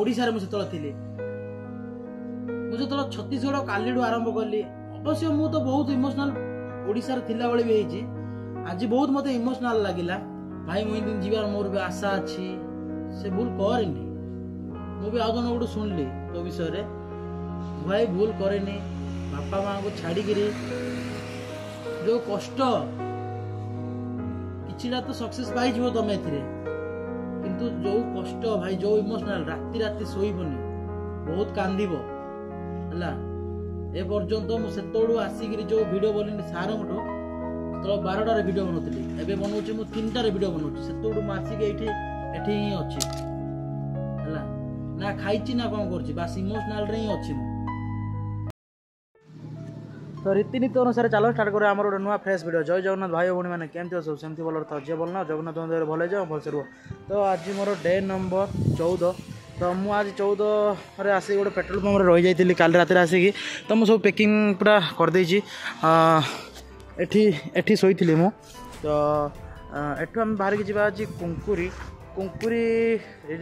ओडिशा रे मुझे थी मुझे छत्तीसगढ़ काली आरंभ कली अवश्य मु तो बहुत इमोशनल ओडिशा रे थिला बेले भी होईची आज बहुत मते इमोशनल लागिला भाई मुई दिन जीवार मोर भी आशा अच्छी से भूल करेनी मु भी आउ जन गोटे शुणली तो विषय रे भाई भूल करेनी बापा माँ को छाड़ी गिरी जो कष्ट किछिला तो सक्सेस पाई जीवो तमे एथिरे किंतु जो कष्ट भाई जो इमोशनल राति राति सोईबनी बहुत कांदिबो हला ए पर्यंत मु सेतोडू आसीगिरी जो वीडियो बोलिनी सारंगठो तो 12टा रे वीडियो बनौतली एबे बनौची मु 3टा रे वीडियो बनौची सेतोडू मासिक एठी एठी ही अछि हला ना खाइची ना कोन करची बस इमोशनल रे ही अछि मु तो रीतिनीति अनुसार चलो स्टार्ट करें आम गोटे नुआ फ्रेश वीडियो जय जगन्नाथ भाई भौणी मैंने केमती सब सेमती भल था जे बोलना जगन्नाथ मंदिर भले जाओ भलसे रुह तो आज मोर डे नंबर 14 तो मुझे आज 14 आसिक गोटे पेट्रोल पंप रही जाइली काली रात आसिक तो मुझे सब पैकिंग पूरा करदे एठी शोली मु तो एठू आम बाहर की जावा आज कुंकुरी कुंकुरी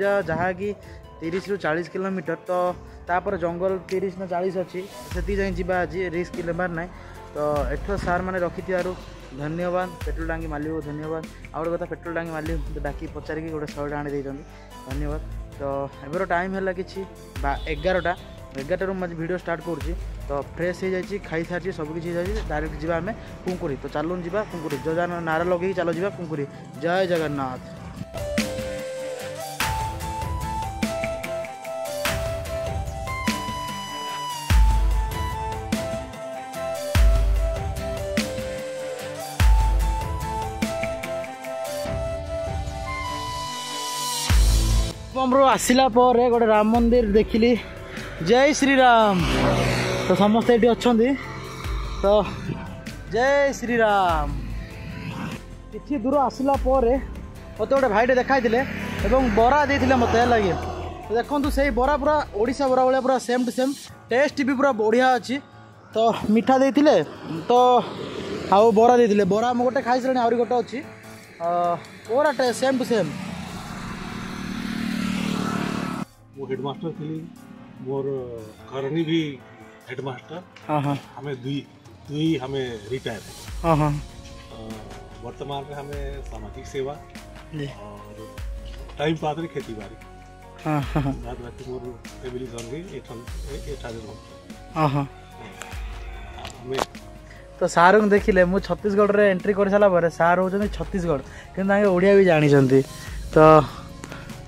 जहाँ कि 30 ରୁ 40 किलोमीटर तो तापर जंगल 30 ना 40 अच्छी से जाए जी आज रिस्क लेबार ना तो एठ सार मैंने रखी धन्यवाद पेट्रोल टांगी मालिक को धन्यवाद आउ गोटे कथा पेट्रोल टांगी मालिक डाकी पचारिकी गोटे 100 आनी देते धन्यवाद तो एबर टाइम है कि 11टा मुझे वीडियो स्टार्ट करुँची तो फ्रेश हो जाए खाई सारी सबकि डायरेक्ट जावा आम कुंकुरी तो चलून जा कुंकुरी जो जान नारा लगे चलो जा कुंकुरी जय जगन्नाथ। आसला गोटे राम मंदिर देखिली जय श्री राम तो समस्ते ये अच्छा तो जय श्री राम कि दूर आसला मत गोटे भाईटे देखाई बरा देते मत लगे तो देखो से बरा पूरा ओडिशा बरा भाया पूरा सेम टू सेम टेस्ट भी पूरा बढ़िया अच्छी तो मीठा देते तो आउ बरा देते बरा मुझे गोटे खाई सारे आहरी गोटे अच्छी पूरा सेम टू सेम वो हेडमास्टर थी मोर करनी भी हेडमास्टर हमें दुई हमें रिटायर वर्तमान में हमें सामाजिक सेवा और टाइम पास रे खेती बाड़ी मोर फैमिली संगे हमें तो सार देखिले मु छत्तीसगढ़ रे एंट्री कर सारा पर सार होचंदी छत्तीसगढ़ कि ओडिया भी जानी तो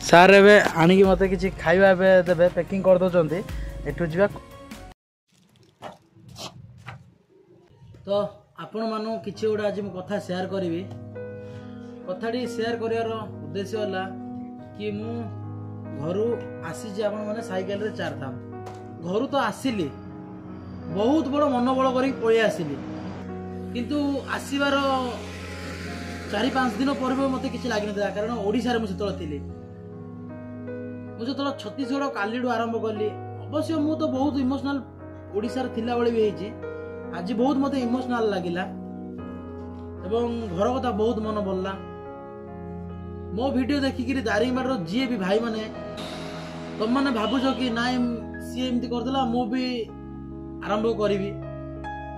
सार ए आणिकी मत कि खाଇବା देवे पैकिंग कर दौरान एठू जा तो आपण मानू किसी गोटे आज कथा शेयर करी कथाटी शेयर कर उद्देश्य है कि मु घर आसी आपण मैंने साइकेल रे 4 धाम घर तो आसिली बहुत बड़ मनोबल कर पलि आसिली किंतु आसबार 4-5 दिन पर मत कि लगी ना कारण ओडिशा रे मुझे थी मुझे छत्तीसगढ़ काली आरंभ कली अवश्य मु तो बहुत इमोशनल ओडिशा रे थिला बेले भी होईची आज बहुत मते इमोशनल लागिला एवं घर कथा बहुत मन पड़ला मो वीडियो देखिकी दारिंगबाड़ जी भी भाई माने तुम मैंने भावुच कि ना सी एमती करदेला मु भी आरंभ करी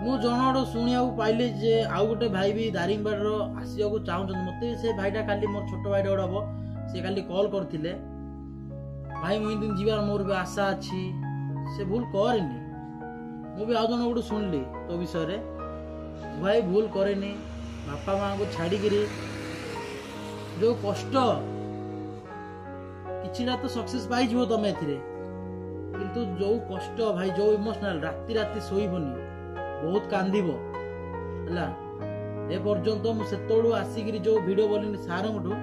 मु जन शुणा पाइली जे आउ गोटे भाई भी दारिंगबाड़ आसवा चाहूँ मत से भाईटा खाली मोर छोट भाईटा गोटे हम सी खाली कॉल करते भाई मुई दिन जीवार मोर भी आशा अच्छी से भूल करेनी मु भी आउ जन गोटे शुणली तो विषय रे भाई भूल करेनी बापा माँ को छाड़ी गिरी जो कष्ट किछिला तो सक्सेस पाई जीवो तमे एथिरे किंतु जो कष्ट भाई जो इमोशनल राति राति सोईबनी बहुत कांदिबो हला ए पर्यंत मु सेतोडू आसीगिरी जो वीडियो बोलिनी सारंगठो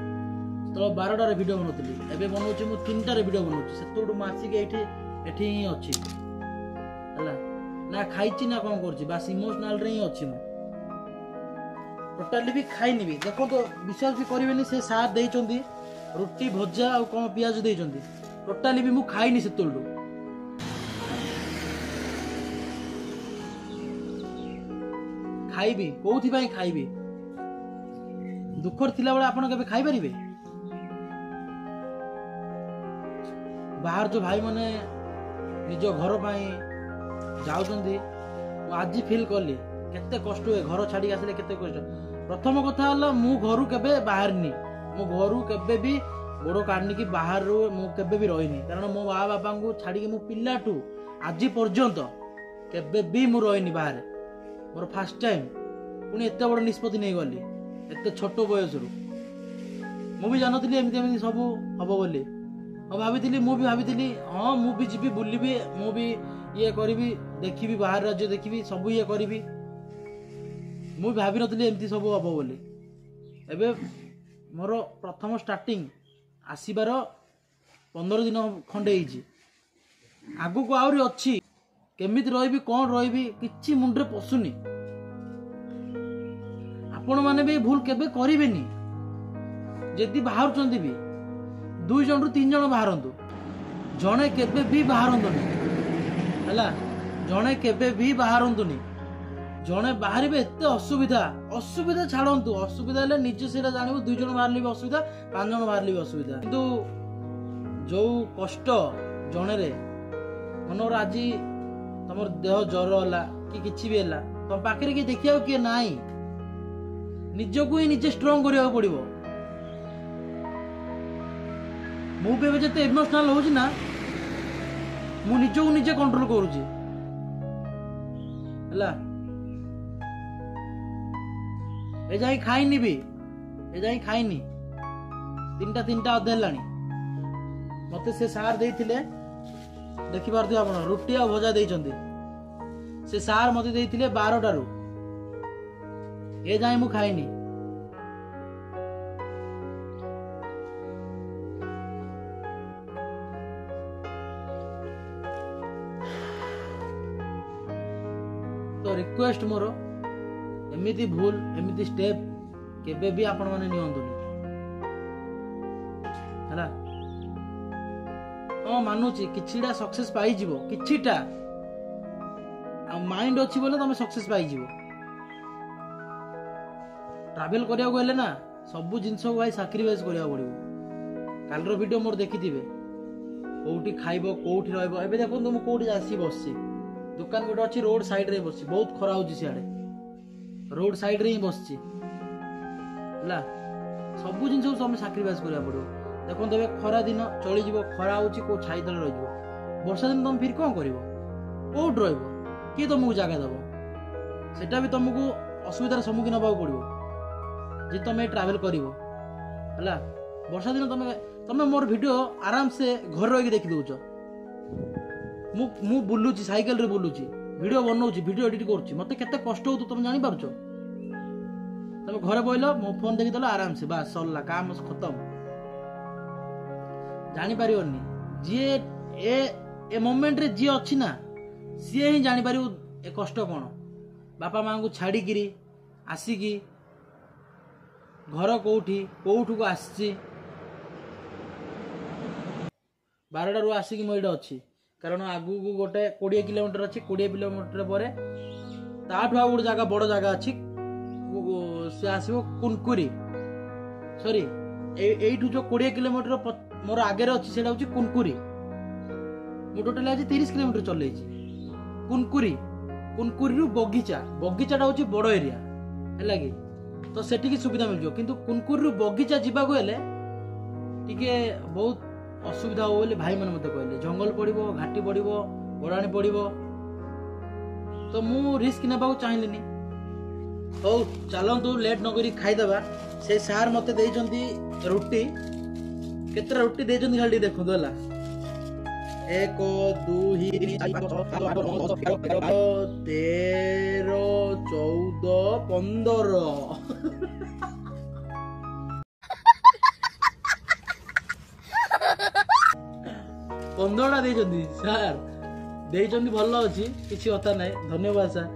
तो 12टा रे वीडियो बनौतली एबे बनौची मु 3टा रे वीडियो बनौची सेतोडू मासिक एठी ही अछि हला ना खाइची ना कोन करची बस इमोशनल रे ही अछि मु टोटाली भी खाइनी भी देखो तो विश्वास भी करिवेनी से साथ देइचंदी रोटी भजा और कोन पियाज देइचंदी टोटाली भी मु खाइनी सेतोडू खाइबी कोथि भाई खाइबी दुखर थिला बेला आपण केबे खाइ परिबे बाहर जो भाई मैंने निज घर जाऊँगी आज फिल कली केते कष्ट हुए घर छाड़ी आसले केते कष्ट। प्रथम कथा मु घर केबे बाहरनी मो घर केबे भी गोड़ काढ़नी कि बाहर मु केबे भी रहीनी कारण मो माँ बापा को छाड़ी मु पिलाठू आज पर्यंत केबे भी मु रहीनी बाहर मोर फास्ट टाइम पुणी एत बड़ निष्पत्ति नहीं गली एत छोट बयस मुझे जानती एमती एमती सब हम बोली भाभी मुझे हाँ मुझे जी बुलबी मुझे ये करी देखी बाहर राज्य देखी सब ये करी मुझे भाभी नी एमती सब हम बोली एबे मोर प्रथम स्टार्टिंग आसबार 15 दिन खंडे आगु को आहरी अच्छी केमिति रही कौन रही किछि मुंडे पशुनी आपण माने भी भूल केबे करिवेनी जदि बाहर भी 2 जन रु 3 जन बाहरंतु जणे केबे भी बाहरंतुनी हला जणे केबे भी बाहरंतुनी जणे बाहरिबे एते असुविधा छाड़ंतु असुविधा हेले निजे सेटा जानिबो 2 जन बाहरले भी असुविधा 5 जन बाहरले भी असुविधा किंतु जो कष्ट जणे रे मनोर आज तमर देह ज्वर होला कि किछि भी होला तम पाखरे कि देखिया कि नाही निजको ही निजे स्ट्रांग करिया पड़िबो मु भी जते इमोशनल हो ना मु निजको निजे कंट्रोल करूची हला ए जाई खाइनी भी ए जाई खाइनी 3टा अधे लानी मते से सार देइथिले देखि पारथि आपण रोटी आ भजा देइचंती से सार मते देइथिले 12टा रु ए जाई मु खाइनी तो रिक्वेस्ट मोर एमिति भूल एमिति स्टेप केबे भी आपण माने नियंतुनी हला ओ मानुची किछिटा सक्सेस पाई जीवो किछिटा आ माइंड अछि बोले तमे सक्सेस पाई जीवो ट्रैवल करिया गले ना सब जिंस को भाई सैक्रिफाइस करिया पड़िबो कालरो वीडियो मोर देखिथिबे कोठी खाइबो कोठी रहइबो एबे देखो तुम कोठी आसी बससी दुकान गोटे अच्छी रोड साइड रे बसची बहुत खरा होची सियाडे रोड साइड रे ही बसची हला सब जिंस को हम सैक्रिफाइस करिया पड़िबो देखो तबे खरा दिन चली जीवो खरा होची को छाई तले रह जीवो वर्षा दिन तुम फिर कोन करिवो कोठ रहइबो कि तुमको जगह दबो सेटा भी तुमको असुविधार सम्मुखीन होबा पड़िबो जे तुम ट्रैवल करिवो हला वर्षा दिन तुम मोर वीडियो आराम से घर रही देखी दउछ मु बुलुची साइकिल रे बुलुची वीडियो बनौची वीडियो एडिट करूची मते केते कष्ट होतु तुम जानि पारछो तुम घरे बोइलो मो फोन देखि दलो आराम से बस सरला काम खत्म जानि पारियोनी जे ए मोमेंट रे जे अछि ना सी ही जानि पारियो ए कष्ट कोन बापा मां को छाड़ी गिरी आसी की घर कोठी कोठू को आसी 12टा रु आसी की मोइडा अछि कारण आगु को गोटे 20 किलोमीटर अच्छी 20 किलोमीटर पर ताठू आ गोटे जगह बड़ जगह अच्छी से आसो कुनकुरी सॉरी एठू जो 20 किलोमीटर मोर आगे अच्छी से कुनकुरी मु टोटाल आज 30 किलोमीटर चल कुनकुरी कुनकुरी रु बगीचाटा हूँ बड़ एरिया है कि तो सेठी सुविधा मिल जाए किंतु कुनकुरी रु बगीचा जावाक हेले टिके बहुत असुविधा हो बोले भाई मैंने मत कहले जंगल पड़ो घाटी पड़ो गड़ाणी पड़ो तो मु रिस्क नेबा चाहिए हो चलतु लेट नक खाईदबा से सार मत रुटी केतरा रुटी देइछन्ती खाली देखो है 1 2 3 4 13 14 15टा देइछन्ती सार देइछन्ती भल अछि किछि कथा नै धन्यवाद सार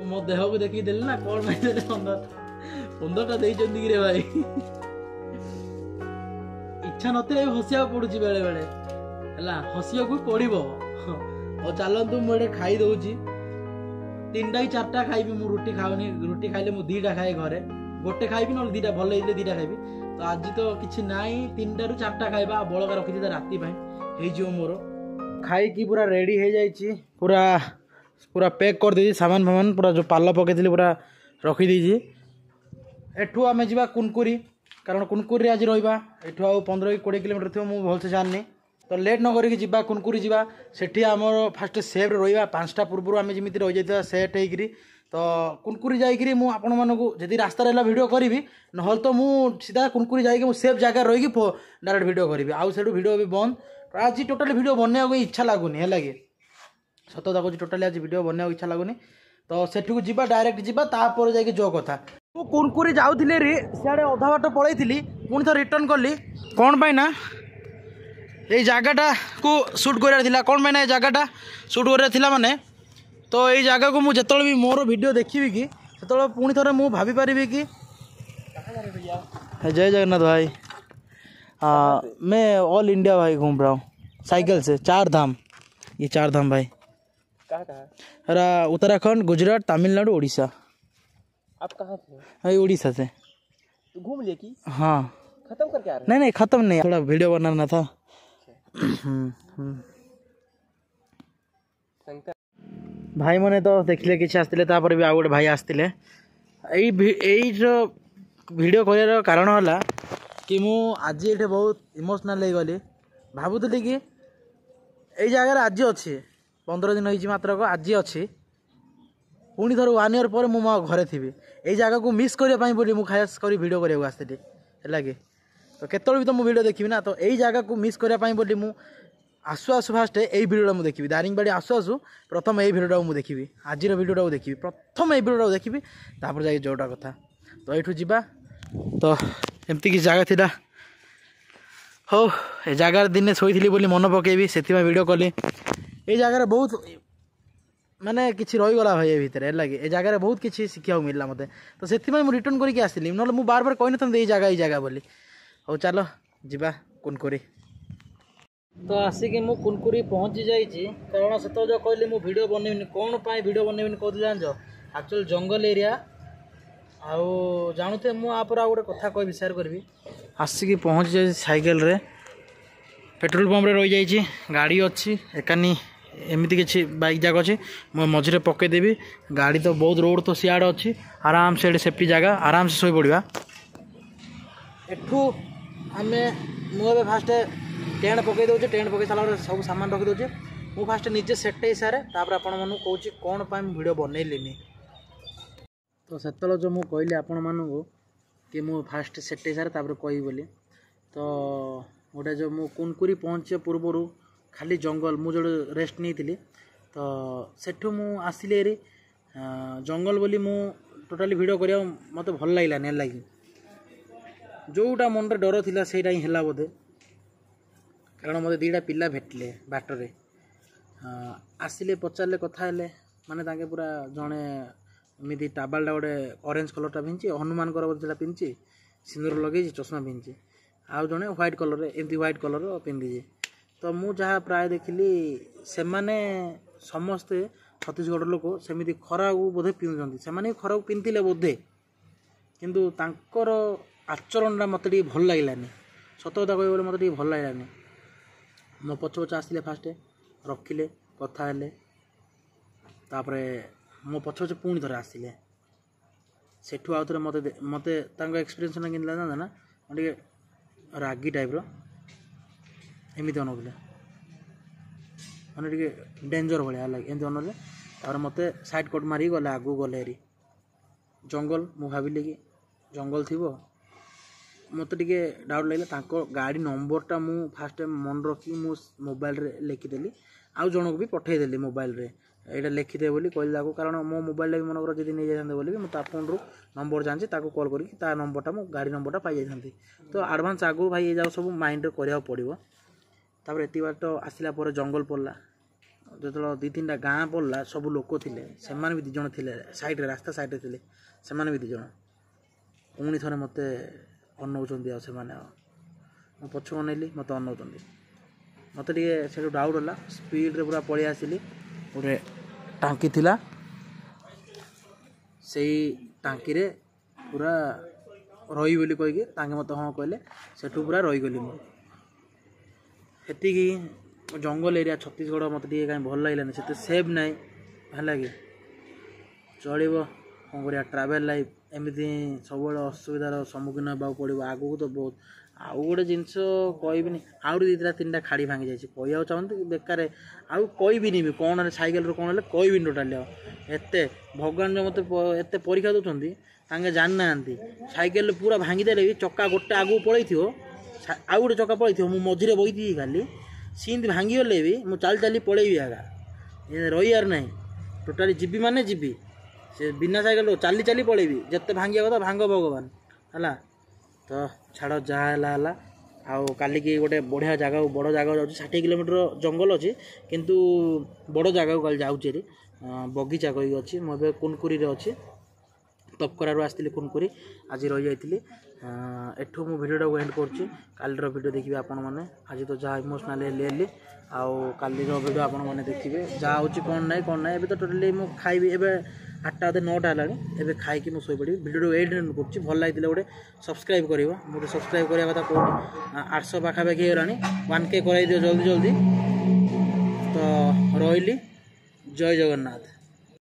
मो देह को देखि देले ना कोन नै देले 15टा देइछन्ती रे भाई इच्छा नते हसिया पडुची बेले बेले हला हसिया को पड़िबो ओ चलंतु मोडे खाई दउची 3टा कि 4टा खाइबी मु रोटी खाउनी रोटी खाइले मु 2टा खाए घरे गोटे खाइबी न 2टा भल हेले 2टा खाइबी तो आज तो किसी ना 3टा ରୁ 4ଟା खाइबा बड़का रखी राति मोर खाई पूरा रेडी हो जाइए पूरा पूरा पैक कर दे सामान फामान पूरा जो पाल पकई पूरा रखीदे एठू आम जा कुनकुरी कारण कुनकुरी आज रहा एठू आ 15-20 किलोमीटर थी मुझे भलसे जाननी तो लेट न करी जा कुनकुरी जा सेठी आमर फास्ट सेफ्रे रहा 5टा पूर्व आम जमी रही जाता सेट होकर तो कुनकुरी जाकि मुझे आपण मानक जदि रास्ता रहा वीडियो करी ना तो मुझे सीधा कुनकुरी जाकि सेफ जगह रही डायरेक्ट वीडियो करी आउ से वीडियो भी बंद आज टोटाली वीडियो बनने इच्छा लगुनि है कि सत कहूँ टोटाली आज वीडियो बनने इच्छा लगुनि तो सेठू जीवा डायरेक्ट जीवा तापर जाकि जो कथा मु कुनकुरी जाऊली सियाड़े अधा बाट पलैली पुणी थ रिटर्न कली कौन पाई ना ये जगटा को सुट करार कौन पाई ना जगटा सुट करार माने तो ये जगह को मुझे भी मोर वीडियो देखी कि से पुणी थे मुझे भाभी पारि कि जय जगन्नाथ भाई मैं ऑल इंडिया भाई घूम रहा हूँ साइकिल से 4 धाम ये 4 धाम भाई अरे उत्तराखंड गुजरात तमिलनाडु उड़ीसा आप कहाँ थे भाई उड़ीसा से तो घूम लिए कि हाँ खत्म करके आ रहे नहीं खत्म नहीं थोड़ा वीडियो बनाना था भाई मैंने तो देखले कि आसते भी आउ गोटे भाई आसते वीडियो कर कारण है कि मु आज ये बहुत इमोशनाल हो गली भावुली कि यही जगह आज अच्छी 15 दिन होती मात्र आज अच्छी पुणी थर 1 ईयर पर मो घरे थी यही जगह को मिस करने बोली मुझे खास कर वीडियो करने आसती है कि तो केतल भी तो मुझे वीडियो देखी ना तो यही जगह को मिस करने बोली मुझे आसु आसु फास्ट यही भिडियो मुझे देखी दारिंगबाड़ी आसु आसु प्रथम यही भिडियो मुझे देखी आज भिडियो देखी प्रथम यही भिडियो देखी तापर जा जोटा कथा तो यू जा तो एमती कि जगह थी हो ए जगार दिने शोली बोली मन पकेबी से वीडियो कली ये जगार बहुत माने किसी रहीगला भाई ये भितर है लगे ए जगार बहुत किसी शिखा मिलला मत तो से रिटर्न करके आसली ना मुझे बार बार कही ना जगह बोली हो चलो जीवा कुनकुरी तो आसिक मु कुनकुरी पहुँची जाइए कारण से तो जो कहली मु वीडियो बनैबी कौन पाई वीडियो बनैबी कहते जान एक्चुअल जंगल एरिया आउ जानते मुझे गोटे कथा कह शेयर करी आसिक पहुँची जाए साइकेल रे पेट्रोल पंप रे रही जाइए गाड़ी अच्छी एकानी एमती किसी बाइक जाक अच्छी मुझे मझे पकईदेवी गाड़ी तो बहुत रोड तो सियाड़ अच्छी आराम से सेफ्टी जगह आराम से शोई पड़ा एठू आम मुझे फास्ट टेंट पकई दे टेंट पकई सारा सब सामान रखी दे मुझे फास्ट निजे सेट हो सारे तापर आपण मानू कौच कौन पाई वीडियो बनैली तो से जो मुझे कहली आपण मानू कि मुझे फास्ट सेट हो सारे तापर कही बोली तो गोटे जो मु कुनकुरी पहुँचे पूर्वर खाली जंगल मुझे जो रेस्ट नहीं थी तो सेठू मु आसिले जंगल बोली मु टोटाली वीडियो करिया मत भल लागलानी लगी जोटा मन डर थिला सेटा ही है बोधे कारण मत 2टा पिला भेटले बाटरे आसिले पचारे कथा माने ताके पूरा जड़े एमती टाबालटा गोटे ऑरेंज कलरटा पिंधि हनुमान बोधे पिंधि सिंदूर लगे चश्मा पिंधि आउ जड़े व्हाइट कलर एमती व्हाइट कलर पिंधि तो मु जहाँ प्राय देखिली से माने समस्ते छत्तीसगढ़ लोक सेमती खरा को बोधे पिंधुंट से खरा को पिंधिले बोधे किंतु तांकर आचरणटा मत भल लगलानी सत कथा कह मत भल लगलानी मो पछ पछ आसले फास्ट रखिले कथा हेले तापरे मो पछ पछ पुणी थे आसिले सेठू आउ थे मत मत एक्सपीरियंस ना कि ना टे रागी टाइप एमती अनौले मैंने टे डेंजर भाया लगे एमती अनौले तार मत साइड कट मारी गले आगू गले हेरी जंगल मु भाविली कि जंगल थी मत टे डाउट लगे गाड़ी नंबरटा मु फास्ट मन रखी मु मोबाइल रे लिखिदेली आउ जनक भी पठेदेली मोबाइल रे यहाँ लिखिदे बोली कहला कारण मो मोबाइल भी मनकर जब नहीं जाते बोली मुझे फोन रू नंबर जानी ताको कॉल करके ता नंबरटा मो गाड़ी नंबरटा पाई जाती तो एडवांस आगु भाई ये जाओ सब माइंड करा पड़ो तापर एत बाट आसला जंगल पड़ला जो 2-3टा गाँ पड़ला सब लोक थे से भी 2 जण थे साइड रास्ता साइड थे से भी 2 जण पुणी थे मत अनौंट से पछ अनैली मत अनौंट मत से डाउट है स्पीड रे पूरा पलि आसिली गोटे टांकी थिला से टांकी रे पूरा रही बोली कहीकि मत हाँ कहले सेठू पूरा रहीगली मुझे जंगल एरिया छत्तीसगढ़ मत कहीं भल लगे से सेफ ना है कि चलो कौन कर ट्रावेल लाइफ एमती सब असुविधार सम्मुखीन होगा पड़ो आगू तो बहुत आउ गोटे जिनस कहबिनी आउरी दुईटा तीन टा खाड़ी भांगी जाए कह चाहते बेकार आउ कहबिनी भी कौन सैकेल कौन है कहबिनी टोटाली एत भगवान जो मत एत परीक्षा दौरान तांगे जान ना सैकेल पूरा भांगीदेले भी चक्का गोटे आगू पलि आउ गोटे चक्का पलि मुझे मझे बही खाली सींद भांगीगले भी मुझे चाली चाली पलैबी आगा रहीयार ना टोटाली जीवी माने जीवी से बिना सैकेल चाली चाली पलैबी जिते भांगिया कथा भांग भगवान है तो छाड़ जहाँ आउ काली की गोटे बढ़िया जगह बड़ जगह जाऊँ 60 किलोमीटर जंगल अच्छी किंतु बड़ जगह को जाऊँगी बगीचा कही अच्छी मुझे कुनकुरी अच्छी तपकरारू आसती कुनकुरी आज रही जाइली एठू मु भिडियोटा एंड करुँची कालीर भिडियो देखिए आपण मैंने आज तो जहाँ इमोशनाल हेली आउ कालीर भिडियो आपण मैंने देखिए जहाँ हूँ कौन ना तो टोटाली मुझे खाइबी एवं 8टा 9टा है खाई मुझे शोपड़ी भिडियो एंड करुँची भल लगे गोटे सब्सक्राइब कर मुझे सब्सक्राइब करवा कथा कौन 800 पाखापाखि होगा 1K कर जल्दी जल्दी तो रही जय जगन्नाथ।